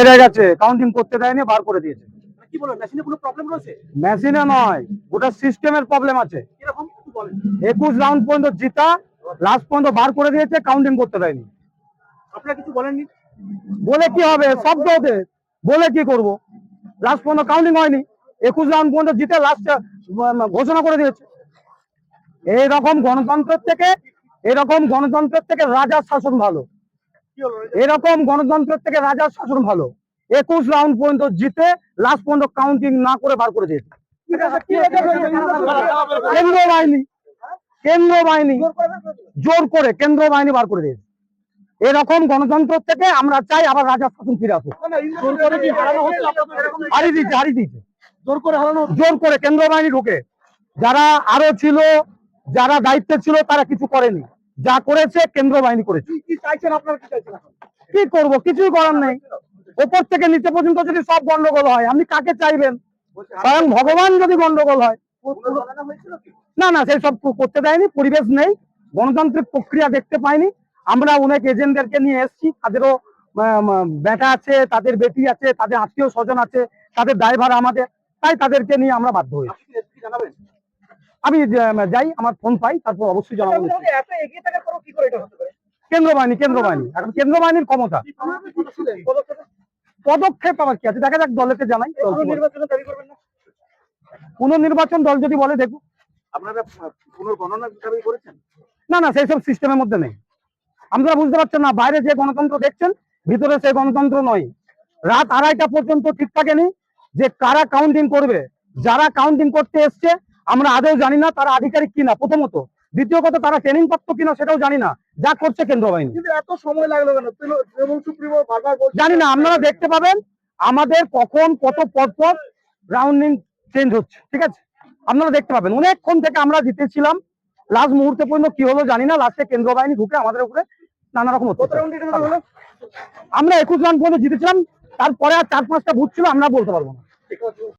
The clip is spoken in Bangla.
হেরে গেছে, কাউন্টিং করতে দেয়নি, বার করে দিয়েছে। কি বলেন, মেশিনে কোনো প্রবলেম রয়েছে? মেশিনে নয়, গোটা সিস্টেমের প্রবলেম আছে। এরকম কি বলেন? 21 রাউন্ড পর্যন্ত জিতা, লাস্ট পর্যন্ত বার করে দিয়েছে, কাউন্টিং করতে দেয়নি। আপনারা কিছু বলেননি? বলে কি হবে, শব্দ ওদের, বলে কি করব? লাস্ট পর্যন্ত কাউন্টিং হয়নি, 21 রাউন্ড পর্যন্ত জিতে লাস্ট ঘোষণা করে দিয়েছে। এরকম গণতন্ত্রের থেকে রাজার শাসন ভালো। এরকম গণতন্ত্রের থেকে রাজার শাসন ভালো। 21 রাউন্ড পর্যন্ত জিতে লাস্ট পর্যন্ত কাউন্টিং না করে বার করে দিয়েছে। কেন্দ্র বাহিনী জোর করে কেন্দ্র বাহিনী বার করে দিয়েছে। এরকম গণতন্ত্র থেকে আমরা চাই আবার রাজার শাসন ফিরে আসুক। হারিয়ে দিয়েছে জোর করে কেন্দ্র বাহিনী ঢুকে। যারা আরো ছিল, যারা দায়িত্বে ছিল, তারা কিছু করেনি, যা করেছে কেন্দ্র বাহিনী করেছে। কি চাইছেন আপনারা, কি চাইছেন? কি করব, কিছুই করার নেই। ওপর থেকে নিচে পর্যন্ত যদি সব গন্ডগোল হয়, আপনি কাকে চাইবেন? স্বয়ং ভগবান যদি গন্ডগোল হয়। না না, সেই সব করতে দেয়নি, পরিবেশ নেই, গণতান্ত্রিক প্রক্রিয়া দেখতে পাইনি। আমরা অনেক এজেন্টদেরকে নিয়ে এসেছি, তাদেরও বেটা আছে, তাদের বেটি আছে, তাদের আত্মীয় স্বজন আছে, তাদের ড্রাইভার আমাদের, তাই তাদেরকে নিয়ে আমরা বাধ্য হই। আমি যাই, আমার ফোন পাই, তারপর অবশ্যই জানাবো। কেন্দ্র বাহিনী এখন কেন্দ্র বাহিনীর ক্ষমতা। পদক্ষেপ আবার কি আছে, দেখা যাক, দলেতে জানাই। পুনর্নির্বাচন দল যদি বলে দেখবো। আপনারা পুনর্গণনা দাবি করেছেন? না না, সেই সব সিস্টেমের মধ্যে নেই। আপনারা বুঝতে পারছেন না, বাইরে যে গণতন্ত্র দেখছেন, ভিতরে সেই গণতন্ত্র নয়। রাত 2:30টা পর্যন্ত ঠিক থাকেনি যে কারা কাউন্টিং করবে। যারা কাউন্টিং করতে এসছে আমরা আদৌ জানি না তারা আধিকারিক কিনা, প্রথমত। দ্বিতীয় কথা, তারা ট্রেনিং প্রাপ্ত কিনা সেটাও জানি না, যা করছে কেন্দ্র বাহিনী। কিন্তু এত সময় লাগলো কেন? তৃণমূল সুপ্রিমো বারবার বলছে। জানি না, আপনারা দেখতে পাবেন আমাদের কখন কত পরপর রাউন্ডিং চেঞ্জ হচ্ছে, ঠিক আছে? আপনারা দেখতে পাবেন অনেকক্ষণ থেকে আমরা জিতেছিলাম, লাস্ট মুহূর্তে পর্যন্ত কি হলো জানি না, লাস্টে কেন্দ্র বাহিনী ঢুকে আমাদের উপরে নানা রকম হচ্ছে। আমরা 21 রাউন্ড পর্যন্ত জিতেছিলাম, তারপরে আর 4-5টা বুথ ছিল, আমরা বলতে পারবো না।